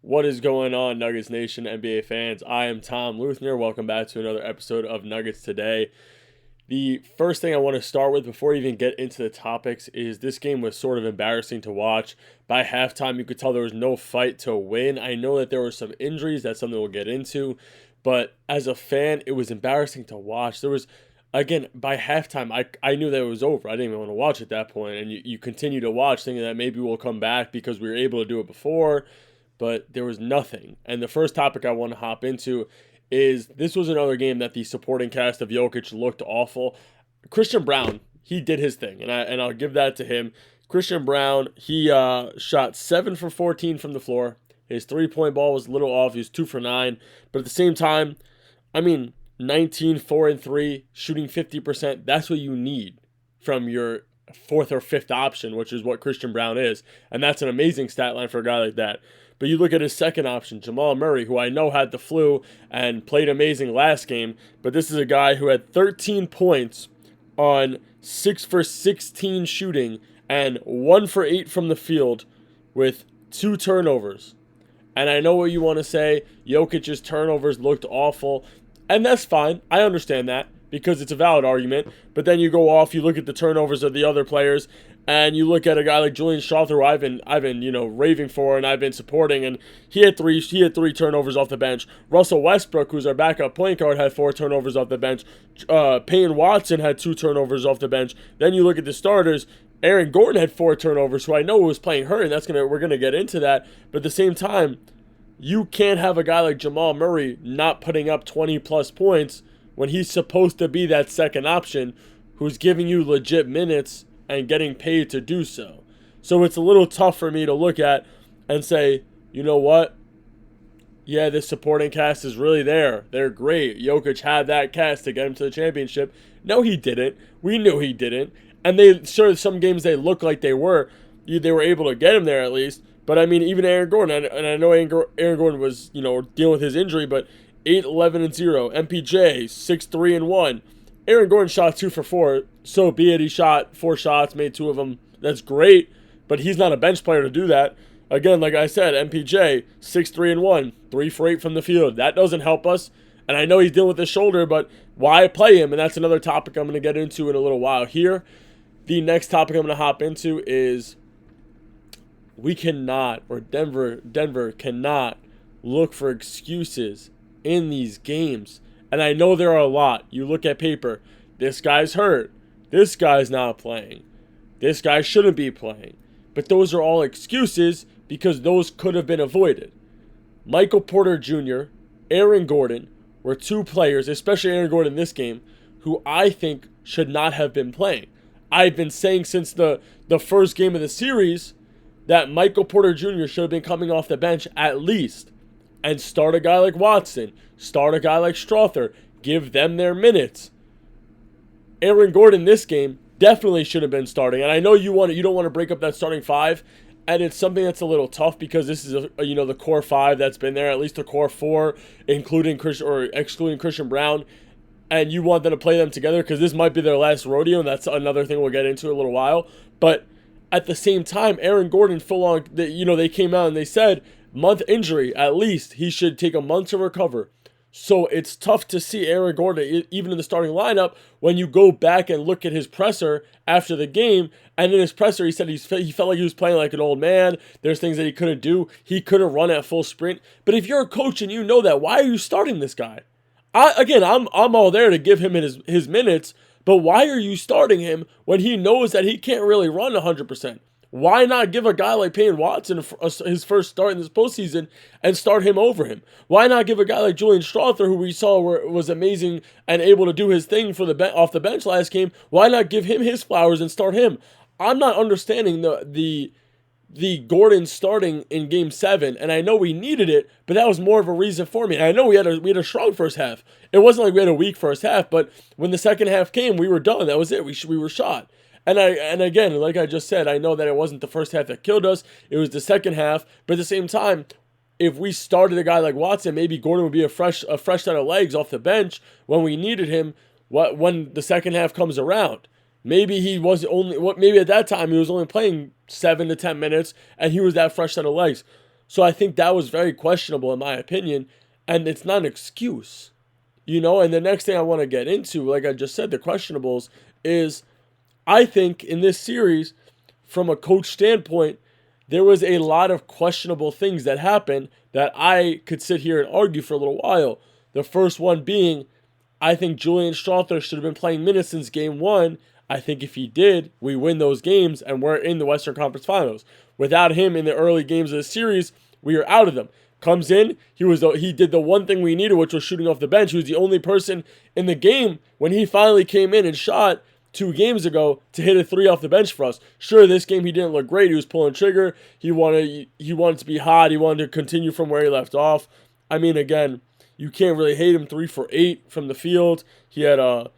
What is going on, Nuggets Nation, NBA fans? I am Tom Leuthner. Welcome back to another episode of Nuggets Today. The first thing I want to start with before we even get into the topics is this game was sort of embarrassing to watch. By halftime, you could tell there was no fight to win. I know that there were some injuries. That's something we'll get into. But as a fan, it was embarrassing to watch. There was, again, by halftime, I knew that it was over. I didn't even want to watch at that point. And you continue to watch thinking that maybe we'll come back because we were able to do it before. But there was nothing. And the first topic I want to hop into is this was another game that the supporting cast of Jokic looked awful. Christian Brown, he did his thing, and I'll give that to him. Christian Brown, he shot 7 for 14 from the floor. His three-point ball was a little off. He was 2 for 9. But at the same time, 19, 4, and 3, shooting 50%, that's what you need from your fourth or fifth option, which is what Christian Brown is. And that's an amazing stat line for a guy like that. But you look at his second option, Jamal Murray, who I know had the flu and played amazing last game, but this is a guy who had 13 points on 6 for 16 shooting and 1 for 8 from the field with 2 turnovers. And I know what you want to say, Jokic's turnovers looked awful, and that's fine. I understand that because it's a valid argument, but then you go off, you look at the turnovers of the other players, and you look at a guy like Julian Strawther, who I've been raving for and I've been supporting, and he had three turnovers off the bench. Russell Westbrook, who's our backup point guard, had 4 turnovers off the bench. Payne Watson had 2 turnovers off the bench. Then you look at the starters. Aaron Gordon had 4 turnovers, who I know was playing hurt, and we're gonna get into that. But at the same time, you can't have a guy like Jamal Murray not putting up 20 plus points when he's supposed to be that second option, who's giving you legit minutes and getting paid to do so. So it's a little tough for me to look at and say, you know what? Yeah, this supporting cast is really there. They're great. Jokic had that cast to get him to the championship. No, he didn't. We knew he didn't. And some games they looked like they were able to get him there at least. But even Aaron Gordon, and I know Aaron Gordon was, dealing with his injury, but 8-11-0. MPJ 6-3-1. Aaron Gordon shot 2 for 4. So be it. He shot 4 shots, made 2 of them. That's great, but he's not a bench player to do that. Again, like I said, MPJ 6-3-1, 3 for 8 from the field. That doesn't help us. And I know he's dealing with his shoulder, but why play him? And that's another topic I'm going to get into in a little while here. The next topic I'm going to hop into is Denver cannot look for excuses in these games. And I know there are a lot. You look at paper. This guy's hurt. This guy's not playing. This guy shouldn't be playing. But those are all excuses because those could have been avoided. Michael Porter Jr., Aaron Gordon were 2 players, especially Aaron Gordon in this game, who I think should not have been playing. I've been saying since the first game of the series that Michael Porter Jr. should have been coming off the bench at least and start a guy like Watson, start a guy like Strawther, give them their minutes. Aaron Gordon this game definitely should have been starting, and I know you don't want to break up that starting 5, and it's something that's a little tough because this is the core 5 that's been there, at least the core 4, excluding Christian Brown, and you want them to play them together because this might be their last rodeo, and that's another thing we'll get into in a little while. But at the same time, Aaron Gordon they came out and they said month injury at least. He should take a month to recover. So it's tough to see Aaron Gordon, even in the starting lineup, when you go back and look at his presser after the game. And in his presser, he said he felt like he was playing like an old man. There's things that he couldn't do. He couldn't run at full sprint. But if you're a coach and you know that, why are you starting this guy? I'm all there to give him his minutes, but why are you starting him when he knows that he can't really run 100%? Why not give a guy like Payne Watson his first start in this postseason and start him over him? Why not give a guy like Julian Strawther, who we saw was amazing and able to do his thing off the bench last game? Why not give him his flowers and start him? I'm not understanding the Gordon starting in Game 7, and I know we needed it, but that was more of a reason for me. And I know we had a strong first half. It wasn't like we had a weak first half, but when the second half came, we were done. That was it. We were shot. And again, like I just said, I know that it wasn't the first half that killed us. It was the second half. But at the same time, if we started a guy like Watson, maybe Gordon would be a fresh set of legs off the bench when we needed him. When the second half comes around, maybe maybe at that time he was only playing 7 to 10 minutes, and he was that fresh set of legs. So I think that was very questionable in my opinion, and it's not an excuse. And the next thing I want to get into, like I just said, the questionables, is I think in this series, from a coach standpoint, there was a lot of questionable things that happened that I could sit here and argue for a little while. The first one being, I think Julian Strawther should have been playing minutes since game one. I think if he did, we win those games and we're in the Western Conference Finals. Without him in the early games of the series, we are out of them. Comes in, he did the one thing we needed, which was shooting off the bench. He was the only person in the game when he finally came in and shot 2 games ago to hit a 3 off the bench for us. Sure, this game he didn't look great. He was pulling trigger. He wanted to be hot. He wanted to continue from where he left off. I mean, again, you can't really hate him. 3 for 8 from the field. He had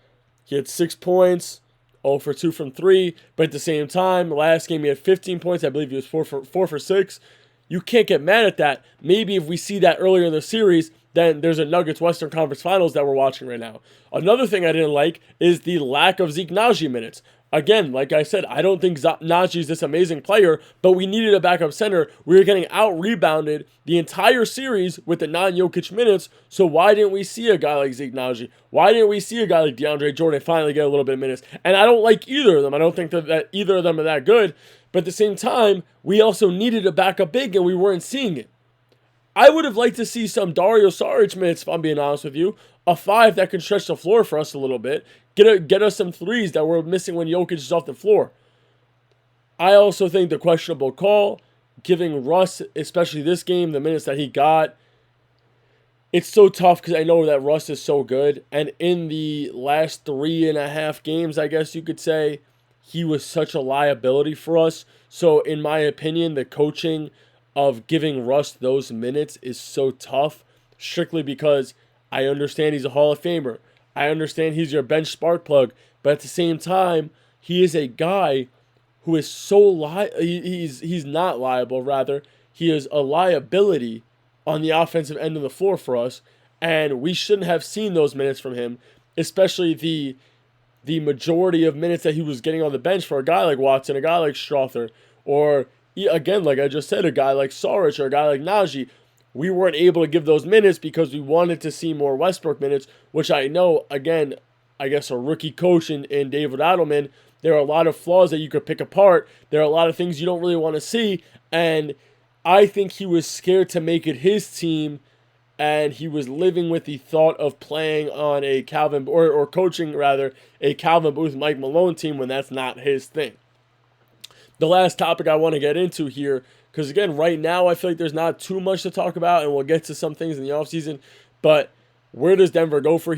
6 points. 0 for 2 from 3. But at the same time, last game he had 15 points. I believe he was 4 for 6. You can't get mad at that. Maybe if we see that earlier in the series, then there's a Nuggets Western Conference Finals that we're watching right now. Another thing I didn't like is the lack of Zeke Nnaji minutes. Again, like I said, I don't think Nnaji is this amazing player, but we needed a backup center. We were getting out-rebounded the entire series with the non-Jokic minutes, so why didn't we see a guy like Zeke Nnaji? Why didn't we see a guy like DeAndre Jordan finally get a little bit of minutes? And I don't like either of them. I don't think that either of them are that good, but at the same time, we also needed a backup big, and we weren't seeing it. I would have liked to see some Dario Saric minutes, if I'm being honest with you. A 5 that can stretch the floor for us a little bit. Get us some threes that we're missing when Jokic is off the floor. I also think the questionable call, giving Russ, especially this game, the minutes that he got, it's so tough because I know that Russ is so good. And in the last 3.5 games, I guess you could say, he was such a liability for us. So in my opinion, the coaching of giving Russ those minutes is so tough, strictly because I understand he's a Hall of Famer. I understand he's your bench spark plug, but at the same time, he is a guy who is so he's not liable, rather. He is a liability on the offensive end of the floor for us, and we shouldn't have seen those minutes from him, especially the majority of minutes that he was getting on the bench for a guy like Watson, a guy like Strawther, or again, like I just said, a guy like Saric or a guy like Nnaji. We weren't able to give those minutes because we wanted to see more Westbrook minutes, which I know, again, I guess a rookie coach in David Adelman, there are a lot of flaws that you could pick apart. There are a lot of things you don't really want to see, and I think he was scared to make it his team, and he was living with the thought of playing on a or coaching, rather, a Calvin Booth, Mike Malone team when that's not his thing. The last topic I want to get into here, because again, right now I feel like there's not too much to talk about, and we'll get to some things in the offseason, but where does Denver go from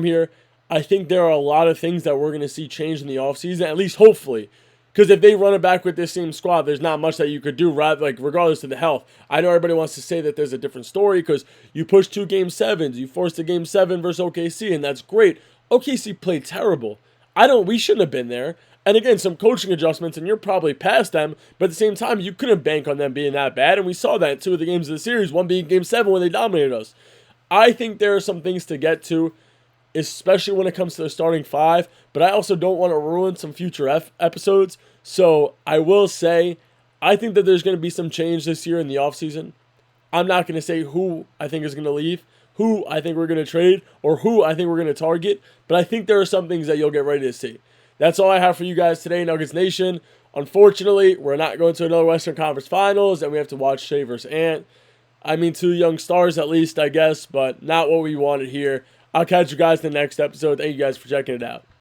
here? I think there are a lot of things that we're going to see change in the offseason, at least hopefully, because if they run it back with this same squad, there's not much that you could do, regardless of the health. I know everybody wants to say that there's a different story because you push 2 Game 7s, you forced a Game 7 versus OKC, and that's great. OKC played terrible. We shouldn't have been there. And again, some coaching adjustments, and you're probably past them, but at the same time, you couldn't bank on them being that bad, and we saw that in 2 of the games of the series, one being Game 7 when they dominated us. I think there are some things to get to, especially when it comes to the starting 5, but I also don't want to ruin some future episodes, so I will say, I think that there's going to be some change this year in the offseason. I'm not going to say who I think is going to leave, who I think we're going to trade, or who I think we're going to target, but I think there are some things that you'll get ready to see. That's all I have for you guys today, Nuggets Nation. Unfortunately, we're not going to another Western Conference Finals, and we have to watch Shea versus Ant. I mean, 2 young stars at least, I guess, but not what we wanted here. I'll catch you guys in the next episode. Thank you guys for checking it out.